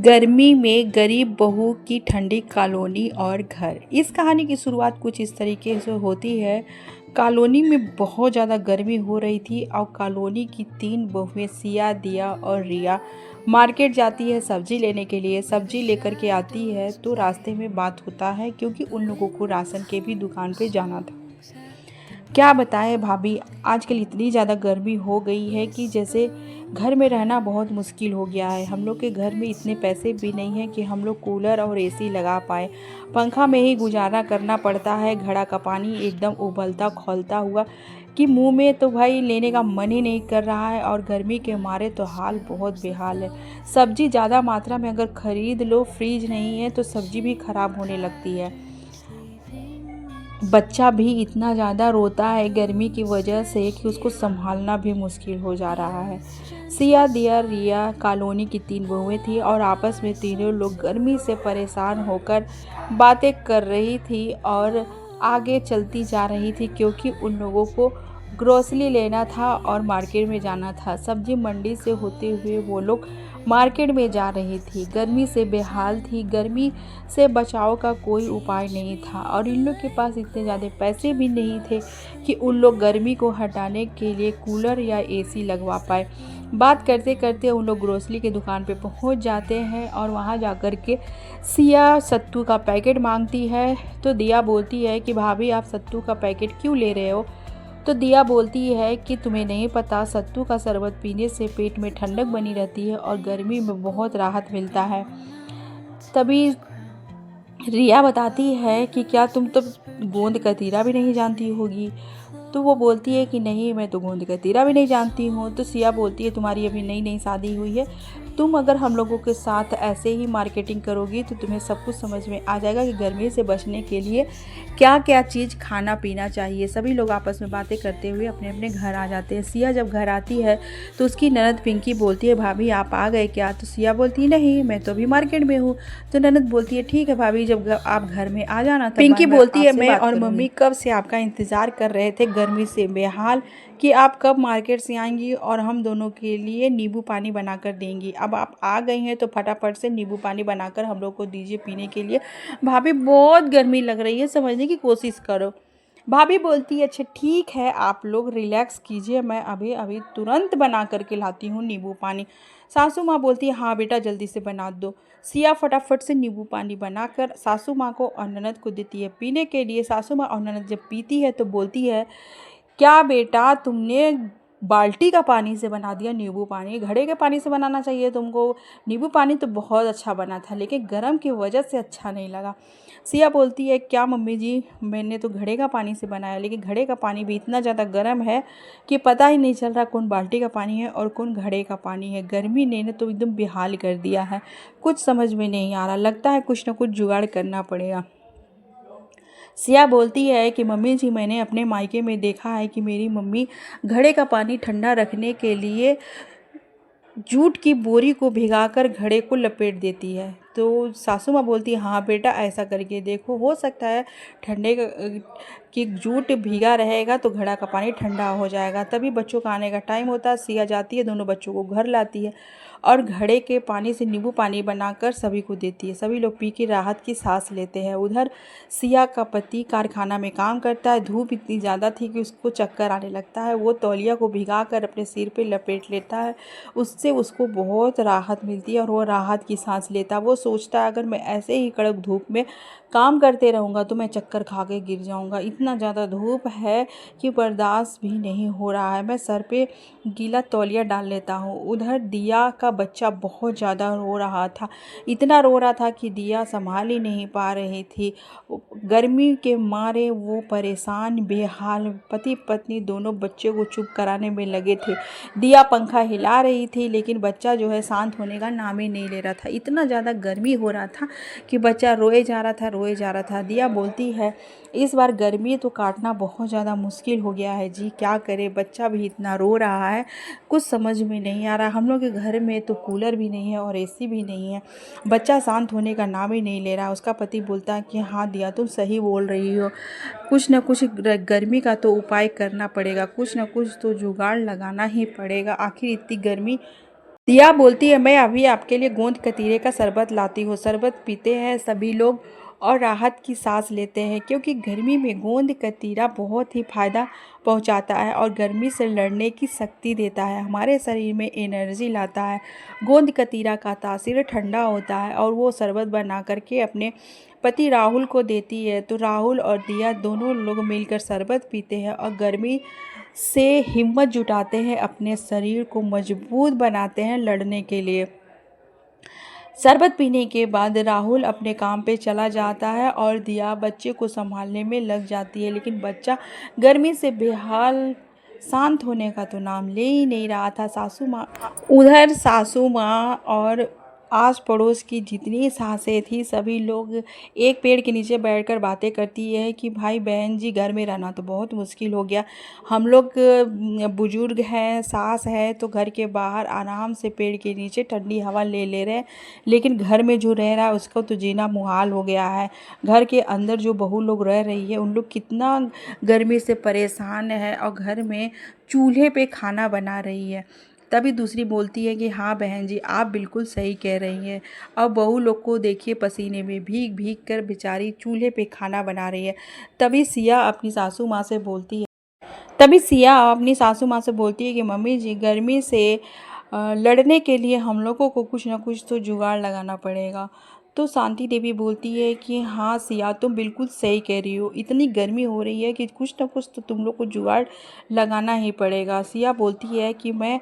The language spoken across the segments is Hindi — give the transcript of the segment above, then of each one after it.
गर्मी में गरीब बहू की ठंडी कॉलोनी और घर। इस कहानी की शुरुआत कुछ इस तरीके से होती है। कॉलोनी में बहुत ज़्यादा गर्मी हो रही थी और कॉलोनी की 3 बहुएं सिया, दिया और रिया मार्केट जाती है सब्जी लेने के लिए। सब्जी लेकर के आती है तो रास्ते में बात होता है क्योंकि उन लोगों को राशन के भी दुकान पे जाना था। क्या बताएं भाभी, आजकल इतनी ज़्यादा गर्मी हो गई है कि जैसे घर में रहना बहुत मुश्किल हो गया है। हम लोग के घर में इतने पैसे भी नहीं हैं कि हम लोग कूलर और एसी लगा पाए। पंखा में ही गुजारा करना पड़ता है। घड़ा का पानी एकदम उबलता खौलता हुआ कि मुंह में तो भाई लेने का मन ही नहीं कर रहा है। और गर्मी के मारे तो हाल बहुत बेहाल है। सब्जी ज़्यादा मात्रा में अगर ख़रीद लो, फ्रीज नहीं है तो सब्जी भी ख़राब होने लगती है। बच्चा भी इतना ज़्यादा रोता है गर्मी की वजह से कि उसको संभालना भी मुश्किल हो जा रहा है। सिया, दिया, रिया कॉलोनी की 3 बहुएं थी और आपस में तीनों लोग गर्मी से परेशान होकर बातें कर रही थी और आगे चलती जा रही थी क्योंकि उन लोगों को ग्रोसरी लेना था और मार्केट में जाना था। सब्जी मंडी से होते हुए वो लोग मार्केट में जा रही थी। गर्मी से बेहाल थी। गर्मी से बचाव का कोई उपाय नहीं था और इन लोग के पास इतने ज़्यादा पैसे भी नहीं थे कि उन लोग गर्मी को हटाने के लिए कूलर या एसी लगवा पाए। बात करते करते उन लोग ग्रोसरी की दुकान पे पहुंच जाते हैं और वहां जाकर के सिया सत्तू का पैकेट मांगती है तो दिया बोलती है कि भाभी, आप सत्तू का पैकेट क्यों ले रहे हो? तो दिया बोलती है कि तुम्हें नहीं पता, सत्तू का शरबत पीने से पेट में ठंडक बनी रहती है और गर्मी में बहुत राहत मिलता है। तभी रिया बताती है कि क्या तुम तो गोंद कतीरा भी नहीं जानती होगी? तो वो बोलती है कि नहीं, मैं तो गोंद कतीरा भी नहीं जानती हूँ। तो सिया बोलती है, तुम्हारी अभी नई नई शादी हुई है, तुम अगर हम लोगों के साथ ऐसे ही मार्केटिंग करोगी तो तुम्हें सब कुछ समझ में आ जाएगा कि गर्मी से बचने के लिए क्या क्या चीज़ खाना पीना चाहिए। सभी लोग आपस में बातें करते हुए अपने अपने घर आ जाते हैं। सिया जब घर आती है तो उसकी ननद पिंकी बोलती है, भाभी आप आ गए क्या? तो सिया बोलती है, नहीं, मैं तो अभी मार्केट में हूँ। तो ननद बोलती है, ठीक है भाभी, जब आप घर में आ जाना। पिंकी बोलती है, मैं और मम्मी कब से आपका इंतज़ार कर रहे थे गर्मी से बेहाल कि आप कब मार्केट से आएंगी और हम दोनों के लिए नींबू पानी बनाकर देंगी। अब आप आ गई हैं तो फटाफट से नींबू पानी बनाकर हम लोग को दीजिए पीने के लिए। भाभी, बहुत गर्मी लग रही है, समझने की कोशिश करो। भाभी बोलती है, अच्छा ठीक है, आप लोग रिलैक्स कीजिए, मैं अभी अभी तुरंत बना करके लाती हूँ नींबू पानी। सासू माँ बोलती है, हाँ बेटा जल्दी से बना दो। सिया फटाफट से नींबू पानी बनाकर सासू माँ को और ननद को देती है पीने के लिए। सासू माँ और ननद जब पीती है तो बोलती है, क्या बेटा तुमने बाल्टी का पानी से बना दिया नींबू पानी? घड़े के पानी से बनाना चाहिए तुमको। नींबू पानी तो बहुत अच्छा बना था लेकिन गर्म की वजह से अच्छा नहीं लगा। सिया बोलती है, क्या मम्मी जी, मैंने तो घड़े का पानी से बनाया लेकिन घड़े का पानी भी इतना ज़्यादा गर्म है कि पता ही नहीं चल रहा कौन बाल्टी का पानी है और कौन घड़े का पानी है। गर्मी ने तो एकदम बेहाल कर दिया है, कुछ समझ में नहीं आ रहा, लगता है कुछ ना कुछ जुगाड़ करना पड़ेगा। सिया बोलती है कि मम्मी जी, मैंने अपने मायके में देखा है कि मेरी मम्मी घड़े का पानी ठंडा रखने के लिए जूट की बोरी को भिगाकर घड़े को लपेट देती है। तो सासू माँ बोलती है, हाँ बेटा ऐसा करके देखो, हो सकता है ठंडे कि जूट भीगा रहेगा तो घड़ा का पानी ठंडा हो जाएगा। तभी बच्चों का आने का टाइम होता है। सिया जाती है, दोनों बच्चों को घर लाती है और घड़े के पानी से नींबू पानी बनाकर सभी को देती है। सभी लोग पी के राहत की सांस लेते हैं। उधर सिया का पति कारखाना में काम करता है। धूप इतनी ज़्यादा थी कि उसको चक्कर आने लगता है। वो तौलिया को भिगाकर अपने सिर पे लपेट लेता है, उससे उसको बहुत राहत मिलती है और वो राहत की सांस लेता है। वो सोचता है, अगर मैं ऐसे ही कड़क धूप में काम करते रहूँगा तो मैं चक्कर खा के गिर जाऊँगा। इतना ज़्यादा धूप है कि बर्दाश्त भी नहीं हो रहा है। मैं सर पे गीला तौलिया डाल लेता हूँ। उधर दिया का बच्चा बहुत ज़्यादा रो रहा था, इतना रो रहा था कि दिया संभाल ही नहीं पा रही थी। गर्मी के मारे वो परेशान बेहाल पति पत्नी दोनों बच्चे को चुप कराने में लगे थे। दिया पंखा हिला रही थी लेकिन बच्चा जो है शांत होने का नाम ही नहीं ले रहा था। इतना ज़्यादा गर्मी हो रहा था कि बच्चा रोए जा रहा था, रोए जा रहा था। दिया बोलती है, इस बार गर्मी तो काटना बहुत ज़्यादा मुश्किल हो गया है जी, क्या करे, बच्चा भी इतना रो रहा है, कुछ समझ में नहीं आ रहा। हम लोग के घर में तो कूलर भी नहीं है और एसी भी नहीं है, बच्चा शांत होने का नाम ही नहीं ले रहा। उसका पति बोलता है कि हाँ दिया, तुम सही बोल रही हो, कुछ ना कुछ गर्मी का तो उपाय करना पड़ेगा, कुछ ना कुछ तो जुगाड़ लगाना ही पड़ेगा। आखिर इतनी गर्मी दिया बोलती है मैं अभी आपके लिए गोंद कतीरे का शरबत लाती हूँ। शरबत पीते हैं सभी लोग और राहत की सांस लेते हैं क्योंकि गर्मी में गोंद कतीरा बहुत ही फ़ायदा पहुँचाता है और गर्मी से लड़ने की शक्ति देता है, हमारे शरीर में एनर्जी लाता है। गोंद कतीरा का तासीर ठंडा होता है और वो शरबत बना करके अपने पति राहुल को देती है। तो राहुल और दिया दोनों लोग मिलकर शरबत पीते हैं और गर्मी से हिम्मत जुटाते हैं, अपने शरीर को मजबूत बनाते हैं लड़ने के लिए। शरबत पीने के बाद राहुल अपने काम पे चला जाता है और दिया बच्चे को संभालने में लग जाती है, लेकिन बच्चा गर्मी से बेहाल शांत होने का तो नाम ले ही नहीं रहा था। सासू माँ और आस पड़ोस की जितनी सासें थी सभी लोग एक पेड़ के नीचे बैठकर बातें करती है कि भाई बहन जी घर में रहना तो बहुत मुश्किल हो गया। हम लोग बुजुर्ग हैं, सास है तो घर के बाहर आराम से पेड़ के नीचे ठंडी हवा ले ले रहे हैं, लेकिन घर में जो रह रहा है उसको तो जीना मुहाल हो गया है। घर के अंदर जो बहू लोग रह रही है उन लोग कितना गर्मी से परेशान है और घर में चूल्हे पे खाना बना रही है। तभी दूसरी बोलती है कि हाँ बहन जी आप बिल्कुल सही कह रही हैं। अब बहू लोग को देखिए पसीने में भीग भीग कर बेचारी चूल्हे पे खाना बना रही है। तभी सिया अपनी सासू माँ से बोलती है तभी सिया अपनी सासू माँ से बोलती है कि मम्मी जी गर्मी से लड़ने के लिए हम लोगों को कुछ ना कुछ तो जुगाड़ लगाना पड़ेगा। तो शांति देवी बोलती है कि हाँ सिया तुम बिल्कुल सही कह रही हो, इतनी गर्मी हो रही है कि कुछ ना कुछ तो तुम लोग को जुगाड़ लगाना ही पड़ेगा। सिया बोलती है कि मैं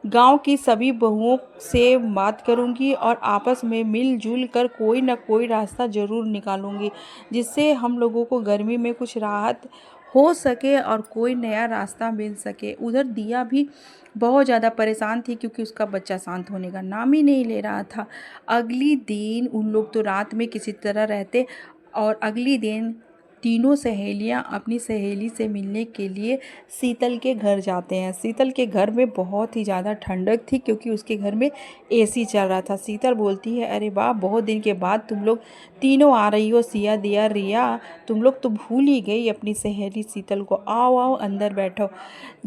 गांव की सभी बहुओं से बात करूंगी और आपस में मिलजुल कर कोई ना कोई रास्ता ज़रूर निकालूंगी जिससे हम लोगों को गर्मी में कुछ राहत हो सके और कोई नया रास्ता मिल सके। उधर दिया भी बहुत ज़्यादा परेशान थी क्योंकि उसका बच्चा शांत होने का नाम ही नहीं ले रहा था। अगली दिन उन लोग तो रात में किसी तरह रहते और अगली दिन तीनों सहेलियां अपनी सहेली से मिलने के लिए शीतल के घर जाते हैं। शीतल के घर में बहुत ही ज़्यादा ठंडक थी क्योंकि उसके घर में एसी चल रहा था। शीतल बोलती है अरे वाह बहुत दिन के बाद तुम लोग तीनों आ रही हो, सिया दिया रिया, तुम लोग तो भूल ही गई अपनी सहेली शीतल को, आओ आओ अंदर बैठो।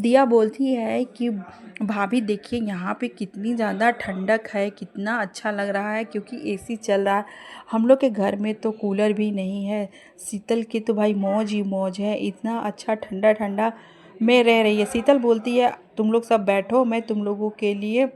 दिया बोलती है कि भाभी देखिए यहाँ पे कितनी ज़्यादा ठंडक है, कितना अच्छा लग रहा है क्योंकि एसी चल रहा है। हम लोग के घर में तो कूलर भी नहीं है। शीतल की तो भाई मौज ही मौज है, इतना अच्छा ठंडा ठंडा में रह रही है। शीतल बोलती है तुम लोग सब बैठो, मैं तुम लोगों के लिए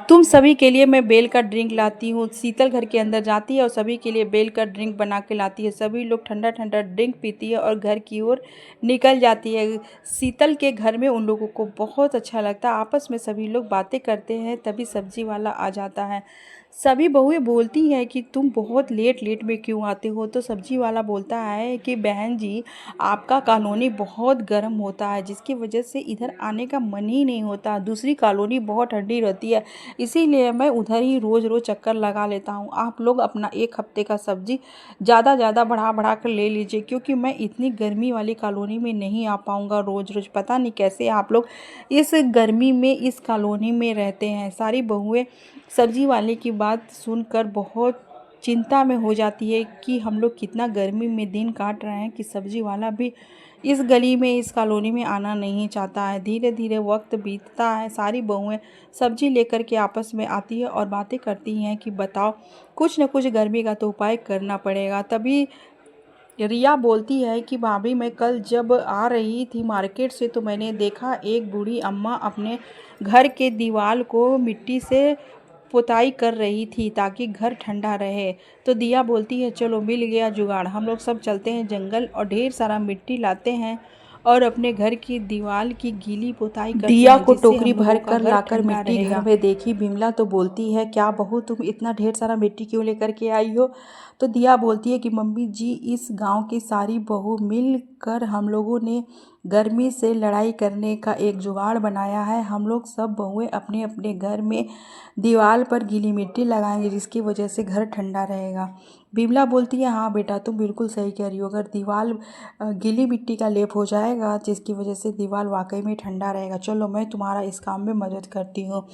तुम सभी के लिए मैं बेल का ड्रिंक लाती हूँ। शीतल घर के अंदर जाती है और सभी के लिए बेल का ड्रिंक बना के लाती है। सभी लोग ठंडा ठंडा ड्रिंक पीती है और घर की ओर निकल जाती है। शीतल के घर में उन लोगों को बहुत अच्छा लगता है, आपस में सभी लोग बातें करते हैं। तभी सब्जी वाला आ जाता है। सभी बहुएं बोलती हैं कि तुम बहुत लेट लेट में क्यों आते हो। तो सब्जी वाला बोलता है कि बहन जी आपका कॉलोनी बहुत गर्म होता है जिसकी वजह से इधर आने का मन ही नहीं होता। दूसरी कॉलोनी बहुत ठंडी रहती है, इसीलिए मैं उधर ही रोज़ रोज़ चक्कर लगा लेता हूँ। आप लोग अपना एक हफ्ते का सब्जी ज़्यादा बढ़ा बढ़ा कर ले लीजिए क्योंकि मैं इतनी गर्मी वाली कॉलोनी में नहीं आ पाऊँगा रोज़ रोज़। पता नहीं कैसे आप लोग इस गर्मी में इस कॉलोनी में रहते हैं। सारी बहुएं सब्जी वाले की बात सुनकर बहुत चिंता में हो जाती है कि हम लोग कितना गर्मी में दिन काट रहे हैं कि सब्जी वाला भी इस गली में इस कॉलोनी में आना नहीं चाहता है। धीरे धीरे वक्त बीतता है। सारी बहुएं सब्जी लेकर के आपस में आती है और बातें करती हैं कि बताओ कुछ न कुछ गर्मी का तो उपाय करना पड़ेगा। तभी रिया बोलती है कि भाभी मैं कल जब आ रही थी मार्केट से तो मैंने देखा एक बूढ़ी अम्मा अपने घर के दीवार को मिट्टी से पुताई कर रही थी ताकि घर ठंडा रहे। तो दिया बोलती है चलो मिल गया जुगाड़, हम लोग सब चलते हैं जंगल और ढेर सारा मिट्टी लाते हैं और अपने घर की दीवार की गीली पुताई करते दिया हैं को जिससे टोकरी हम भर लोगों का कर घर लाकर ठंडा मिट्टी घर रहेगा। में देखी। बिमला तो बोलती है क्या बहू तुम इतना ढेर सारा मिट्टी क्यों लेकर के आई हो। तो दिया बोलती है कि मम्मी जी इस गांव की सारी बहू मिलकर हम लोगों ने गर्मी से लड़ाई करने का एक जुगाड़ बनाया है। हम लोग सब बहुएं अपने अपने घर में दीवार पर गीली मिट्टी लगाएंगे जिसकी वजह से घर ठंडा रहेगा। बिमला बोलती है हाँ बेटा तुम बिल्कुल सही कह रही हो, अगर दीवार गीली मिट्टी का लेप हो जाएगा जिसकी वजह से दीवार वाकई में ठंडा रहेगा। चलो मैं तुम्हारा इस काम में मदद करती हूँ।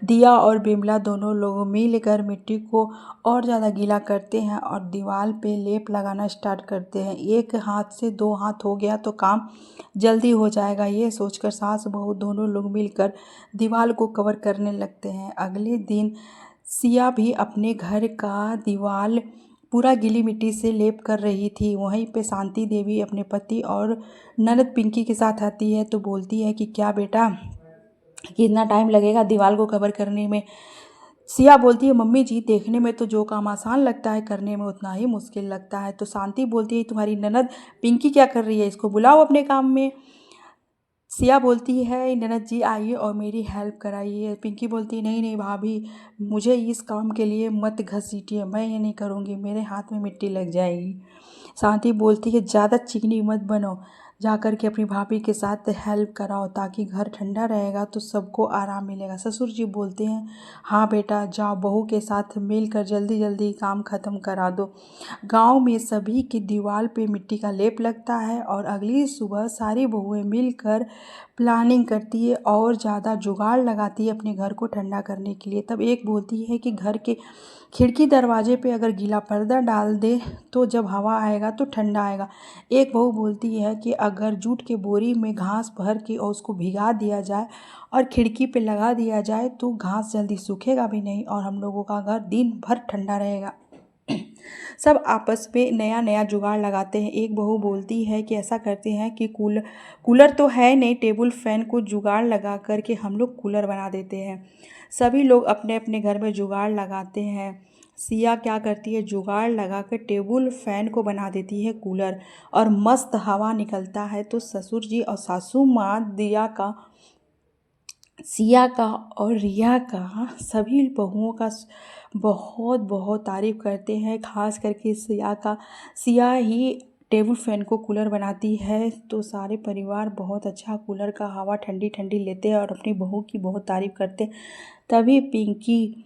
दिया और बिमला दोनों लोग मिलकर मिट्टी को और ज़्यादा गीला करते हैं और दीवार पे लेप लगाना स्टार्ट करते हैं। एक हाथ से दो हाथ हो गया तो काम जल्दी हो जाएगा। ये सोचकर सास बहू दोनों लोग मिलकर दीवार को कवर करने लगते हैं। अगले दिन सिया भी अपने घर का दीवार पूरा गीली मिट्टी से लेप कर रही थी। वहीं पे शांति देवी अपने पति और ननद पिंकी के साथ आती है तो बोलती है कि क्या बेटा कितना टाइम लगेगा दीवार को कवर करने में। सिया बोलती है मम्मी जी देखने में तो जो काम आसान लगता है करने में उतना ही मुश्किल लगता है। तो शांति बोलती है तुम्हारी ननद पिंकी क्या कर रही है, इसको बुलाओ अपने काम में। सिया बोलती है ननद जी आइए और मेरी हेल्प कराइए। पिंकी बोलती है नहीं नहीं भाभी, मुझे इस काम के लिए मत घसीटिए, मैं ये नहीं करूँगी, मेरे हाथ में मिट्टी लग जाएगी। शांति बोलती है ज़्यादा चिकनी मत बनो, जा कर के अपनी भाभी के साथ हेल्प कराओ ताकि घर ठंडा रहेगा तो सबको आराम मिलेगा। ससुर जी बोलते हैं हाँ बेटा जाओ, बहू के साथ मिलकर जल्दी जल्दी काम ख़त्म करा दो। गांव में सभी की दीवार पे मिट्टी का लेप लगता है और अगली सुबह सारी बहुएं मिलकर प्लानिंग करती है और ज़्यादा जुगाड़ लगाती है अपने घर को ठंडा करने के लिए। तब एक बोलती है कि घर के खिड़की दरवाजे पे अगर गीला पर्दा डाल दे तो जब हवा आएगा तो ठंडा आएगा। एक बहू बोलती है कि अगर जूट के बोरी में घास भर के और उसको भिगा दिया जाए और खिड़की पे लगा दिया जाए तो घास जल्दी सूखेगा भी नहीं और हम लोगों का घर दिन भर ठंडा रहेगा। सब आपस में नया नया जुगाड़ लगाते हैं। एक बहू बोलती है कि ऐसा करते हैं कि कूलर तो है नहीं, टेबल फैन को जुगाड़ लगा करके हम लोग कूलर बना देते हैं। सभी लोग अपने अपने घर में जुगाड़ लगाते हैं। सिया क्या करती है जुगाड़ लगा कर टेबल फैन को बना देती है कूलर और मस्त हवा निकलता है। तो ससुर जी और सासू माँ सिया का और रिया का सभी बहुओं का बहुत बहुत तारीफ़ करते हैं। खास करके सिया ही टेबल फैन को कूलर बनाती है तो सारे परिवार बहुत अच्छा कूलर का हवा ठंडी ठंडी लेते हैं और अपनी बहू की बहुत तारीफ़ करते हैं। तभी पिंकी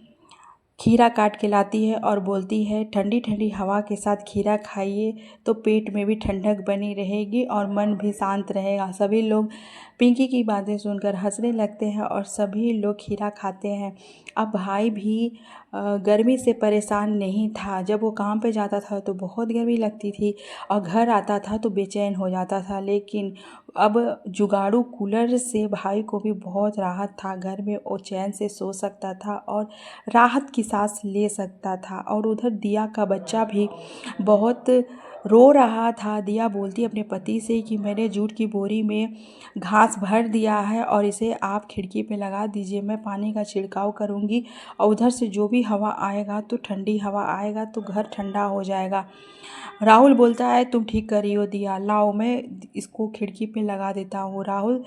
खीरा काट के लाती है और बोलती है ठंडी ठंडी हवा के साथ खीरा खाइए तो पेट में भी ठंडक बनी रहेगी और मन भी शांत रहेगा। सभी लोग पिंकी की बातें सुनकर हंसने लगते हैं और सभी लोग खीरा खाते हैं। अब भाई भी गर्मी से परेशान नहीं था। जब वो काम पे जाता था तो बहुत गर्मी लगती थी और घर आता था तो बेचैन हो जाता था, लेकिन अब जुगाड़ू कूलर से भाई को भी बहुत राहत था। घर में वो चैन से सो सकता था और राहत की सांस ले सकता था। और उधर दिया का बच्चा भी बहुत रो रहा था। दिया बोलती अपने पति से कि मैंने जूट की बोरी में घास भर दिया है और इसे आप खिड़की पे लगा दीजिए, मैं पानी का छिड़काव करूँगी और उधर से जो भी हवा आएगा तो ठंडी हवा आएगा तो घर ठंडा हो जाएगा। राहुल बोलता है तुम ठीक कर रही हो दिया, लाओ मैं इसको खिड़की पे लगा देता हूँ। राहुल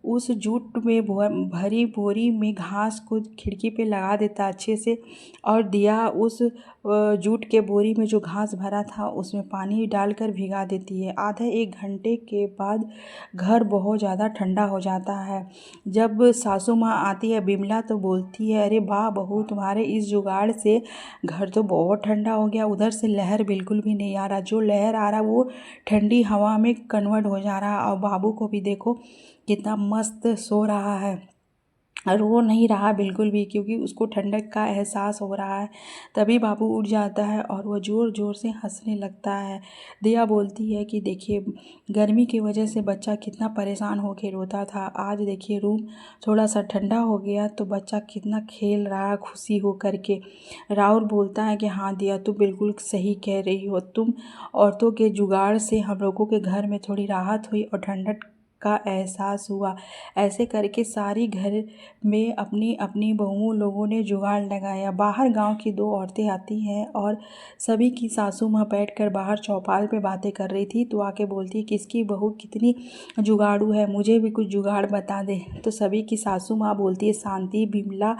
उस जूट में भरी बोरी में घास को खिड़की पे लगा देता अच्छे से और दिया उस जूट के बोरी में जो घास भरा था उसमें पानी डालकर भिगा देती है। आधा एक घंटे के बाद घर बहुत ज़्यादा ठंडा हो जाता है। जब सासू माँ आती है बिमला तो बोलती है अरे वाह बहू, तुम्हारे इस जुगाड़ से घर तो बहुत ठंडा हो गया। उधर से लहर बिल्कुल भी नहीं आ रहा, जो लहर आ रहा वो ठंडी हवा में कन्वर्ट हो जा रहा। और बाबू को भी देखो कितना मस्त सो रहा है, रो नहीं रहा बिल्कुल भी क्योंकि उसको ठंडक का एहसास हो रहा है। तभी बाबू उठ जाता है और वह ज़ोर ज़ोर से हंसने लगता है। दिया बोलती है कि देखिए गर्मी की वजह से बच्चा कितना परेशान होकर रोता था, आज देखिए रूम थोड़ा सा ठंडा हो गया तो बच्चा कितना खेल रहा खुशी हो करके। राहुल बोलता है कि हाँ दिया तू बिल्कुल सही कह रही हो, तुम औरतों के जुगाड़ से हम लोगों के घर में थोड़ी राहत हुई और ठंडक का एहसास हुआ। ऐसे करके सारी घर में अपनी अपनी बहुओं लोगों ने जुगाड़ लगाया। बाहर गांव की दो औरतें आती हैं और सभी की सासू माँ बैठकर बाहर चौपाल पे बातें कर रही थी तो आके बोलती किसकी बहू कितनी जुगाड़ू है, मुझे भी कुछ जुगाड़ बता दे। तो सभी की सासू माँ बोलती है शांति बिमला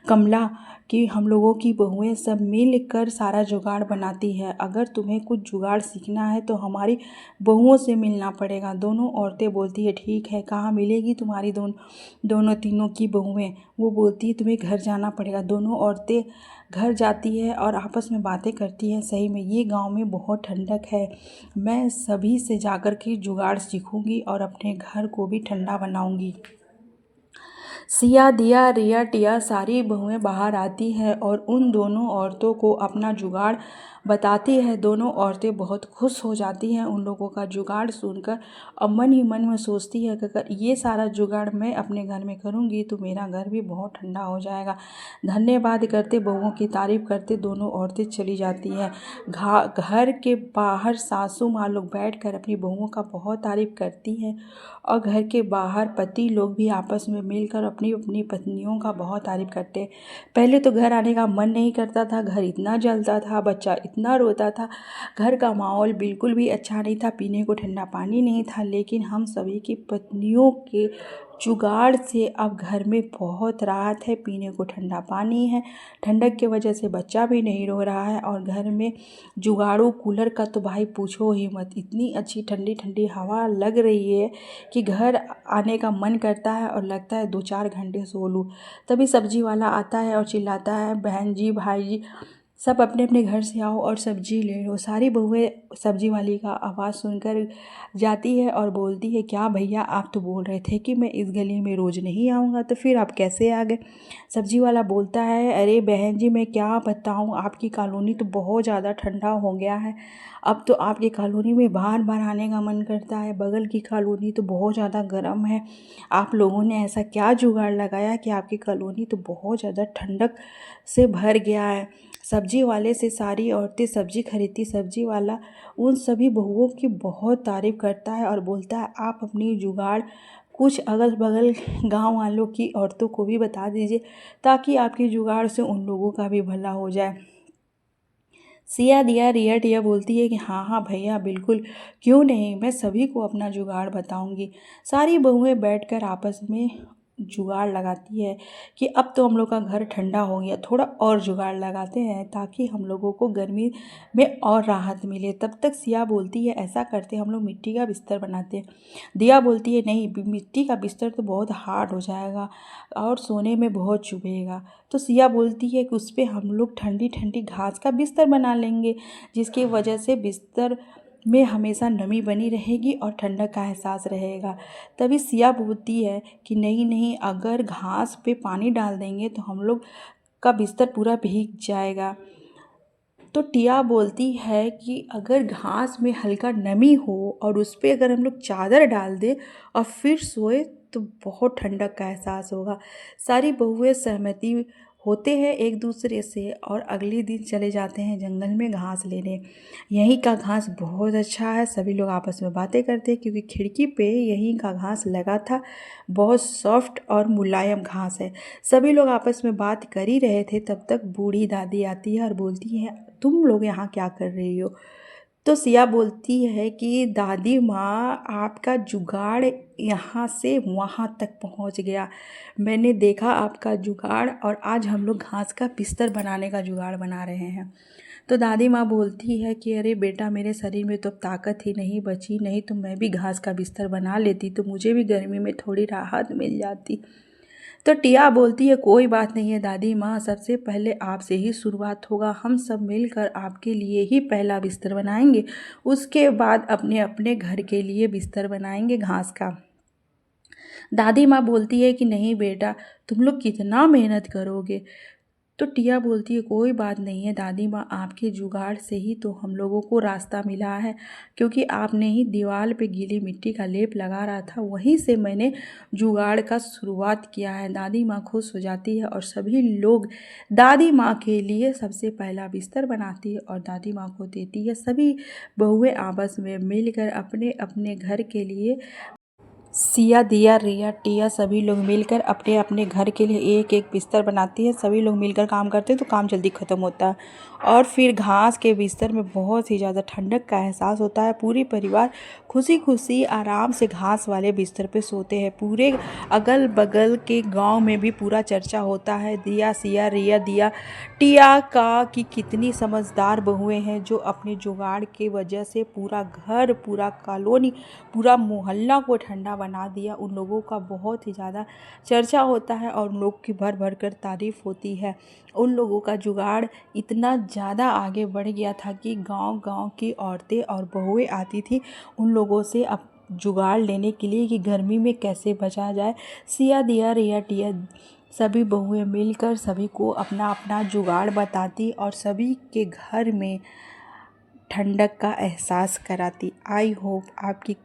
कमला कि हम लोगों की बहुएं सब मिल कर सारा जुगाड़ बनाती है, अगर तुम्हें कुछ जुगाड़ सीखना है तो हमारी बहुओं से मिलना पड़ेगा। दोनों औरतें बोलती है ठीक है, कहाँ मिलेगी तुम्हारी दोनों तीनों की बहुएं। वो बोलती है तुम्हें घर जाना पड़ेगा। दोनों औरतें घर जाती है और आपस में बातें करती हैं। सही में ये गांव में बहुत ठंडक है, मैं सभी से जाकर के जुगाड़ सीखूंगी और अपने घर को भी ठंडा बनाऊंगी। सिया, दिया, रिया, टिया सारी बहुएं बाहर आती हैं और उन दोनों औरतों को अपना जुगाड़ बताती है। दोनों औरतें बहुत खुश हो जाती हैं उन लोगों का जुगाड़ सुनकर और मन ही मन में सोचती है कि अगर ये सारा जुगाड़ मैं अपने घर में करूँगी तो मेरा घर भी बहुत ठंडा हो जाएगा। धन्यवाद करते, बहुओं की तारीफ करते दोनों औरतें चली जाती हैं। घर के बाहर सासू माँ लोग बैठकर अपनी बहुओं का बहुत तारीफ करती हैं और घर के बाहर पति लोग भी आपस में मिलकर अपनी अपनी पत्नियों का बहुत तारीफ करते। पहले तो घर आने का मन नहीं करता था, घर इतना जलता था, बच्चा इतना रोता था, घर का माहौल बिल्कुल भी अच्छा नहीं था, पीने को ठंडा पानी नहीं था। लेकिन हम सभी की पत्नियों के जुगाड़ से अब घर में बहुत राहत है, पीने को ठंडा पानी है, ठंडक की वजह से बच्चा भी नहीं रो रहा है और घर में जुगाड़ू कूलर का तो भाई पूछो ही मत, इतनी अच्छी ठंडी ठंडी हवा लग रही है कि घर आने का मन करता है और लगता है 2-4 घंटे सो लूँ। तभी सब्जी वाला आता है और चिल्लाता है, बहन जी, भाई जी, सब अपने अपने घर से आओ और सब्जी ले लो। सारी बहुएं सब्जी वाली का आवाज़ सुनकर जाती है और बोलती है, क्या भैया आप तो बोल रहे थे कि मैं इस गली में रोज़ नहीं आऊँगा, तो फिर आप कैसे आ गए? सब्जी वाला बोलता है, अरे बहन जी मैं क्या बताऊँ, आपकी कॉलोनी तो बहुत ज़्यादा ठंडा हो गया है, अब तो आपकी कॉलोनी में बार बार आने का मन करता है। बगल की कॉलोनी तो बहुत ज़्यादा गर्म है, आप लोगों ने ऐसा क्या जुगाड़ लगाया कि आपकी कॉलोनी तो बहुत ज़्यादा ठंडक से भर गया है। सब्जी वाले से सारी औरतें सब्जी खरीदती, सब्जी वाला उन सभी बहुओं की बहुत तारीफ़ करता है और बोलता है, आप अपनी जुगाड़ कुछ अगल बगल गांव वालों की औरतों को भी बता दीजिए ताकि आपकी जुगाड़ से उन लोगों का भी भला हो जाए। सिया, दिया, रिया, टिया बोलती है कि हाँ हाँ भैया बिल्कुल, क्यों नहीं, मैं सभी को अपना जुगाड़ बताऊंगी। सारी बहुएं बैठकर आपस में जुगाड़ लगाती है कि अब तो हम लोग का घर ठंडा हो गया, थोड़ा और जुगाड़ लगाते हैं ताकि हम लोगों को गर्मी में और राहत मिले। तब तक सिया बोलती है, ऐसा करते हम लोग मिट्टी का बिस्तर बनाते हैं। दिया बोलती है, नहीं, मिट्टी का बिस्तर तो बहुत हार्ड हो जाएगा और सोने में बहुत चुभेगा। तो सिया बोलती है कि उस पर हम लोग ठंडी ठंडी घास का बिस्तर बना लेंगे, जिसकी वजह से बिस्तर में हमेशा नमी बनी रहेगी और ठंडक का एहसास रहेगा। तभी सिया बोलती है कि नहीं नहीं, अगर घास पे पानी डाल देंगे तो हम लोग का बिस्तर पूरा भीग जाएगा। तो टिया बोलती है कि अगर घास में हल्का नमी हो और उस पर अगर हम लोग चादर डाल दें और फिर सोए तो बहुत ठंडक का एहसास होगा। सारी बहुएं सहमति होते हैं एक दूसरे से और अगले दिन चले जाते हैं जंगल में घास लेने। यहीं का घास बहुत अच्छा है, सभी लोग आपस में बातें करते हैं क्योंकि खिड़की पे यहीं का घास लगा था। बहुत सॉफ्ट और मुलायम घास है। सभी लोग आपस में बात कर ही रहे थे, तब तक बूढ़ी दादी आती है और बोलती है, तुम लोग यहाँ क्या कर रही हो? तो सिया बोलती है कि दादी माँ, आपका जुगाड़ यहाँ से वहाँ तक पहुँच गया, मैंने देखा आपका जुगाड़ और आज हम लोग घास का बिस्तर बनाने का जुगाड़ बना रहे हैं। तो दादी माँ बोलती है कि अरे बेटा, मेरे शरीर में तो अब ताकत ही नहीं बची, नहीं तो मैं भी घास का बिस्तर बना लेती तो मुझे भी गर्मी में थोड़ी राहत मिल जाती। तो टिया बोलती है, कोई बात नहीं है दादी माँ, सबसे पहले आपसे ही शुरुआत होगा, हम सब मिलकर आपके लिए ही पहला बिस्तर बनाएंगे, उसके बाद अपने अपने घर के लिए बिस्तर बनाएंगे घास का। दादी माँ बोलती है कि नहीं बेटा, तुम लोग कितना मेहनत करोगे। तो टिया बोलती है, कोई बात नहीं है दादी माँ, आपके जुगाड़ से ही तो हम लोगों को रास्ता मिला है, क्योंकि आपने ही दीवार पे गीली मिट्टी का लेप लगा रहा था, वहीं से मैंने जुगाड़ का शुरुआत किया है। दादी माँ खुश हो जाती है और सभी लोग दादी माँ के लिए सबसे पहला बिस्तर बनाती है और दादी माँ को देती है। सभी बहुएं आपस में मिलकर अपने अपने घर के लिए, सिया, दिया, रिया, टिया सभी लोग मिलकर अपने अपने घर के लिए एक एक बिस्तर बनाती है। सभी लोग मिलकर काम करते हैं तो काम जल्दी ख़त्म होता है और फिर घास के बिस्तर में बहुत ही ज़्यादा ठंडक का एहसास होता है। पूरी परिवार खुशी खुशी आराम से घास वाले बिस्तर पे सोते हैं। पूरे अगल बगल के गांव में भी पूरा चर्चा होता है, दिया, सिया, रिया, दिया, टिया का कि कितनी समझदार बहुएं हैं जो अपने जुगाड़ के वजह से पूरा घर, पूरा कॉलोनी, पूरा मोहल्ला को ठंडा बना दिया। उन लोगों का बहुत ही ज़्यादा चर्चा होता है और उन लोग की भर भर कर तारीफ़ होती है। उन लोगों का जुगाड़ इतना ज़्यादा आगे बढ़ गया था कि गांव गांव की औरतें और बहुएं आती थी उन लोगों से जुगाड़ लेने के लिए कि गर्मी में कैसे बचा जाए। सिया, दिया, रिया, टिया सभी बहुएं मिलकर सभी को अपना अपना जुगाड़ बताती और सभी के घर में ठंडक का एहसास कराती। आई होप आपकी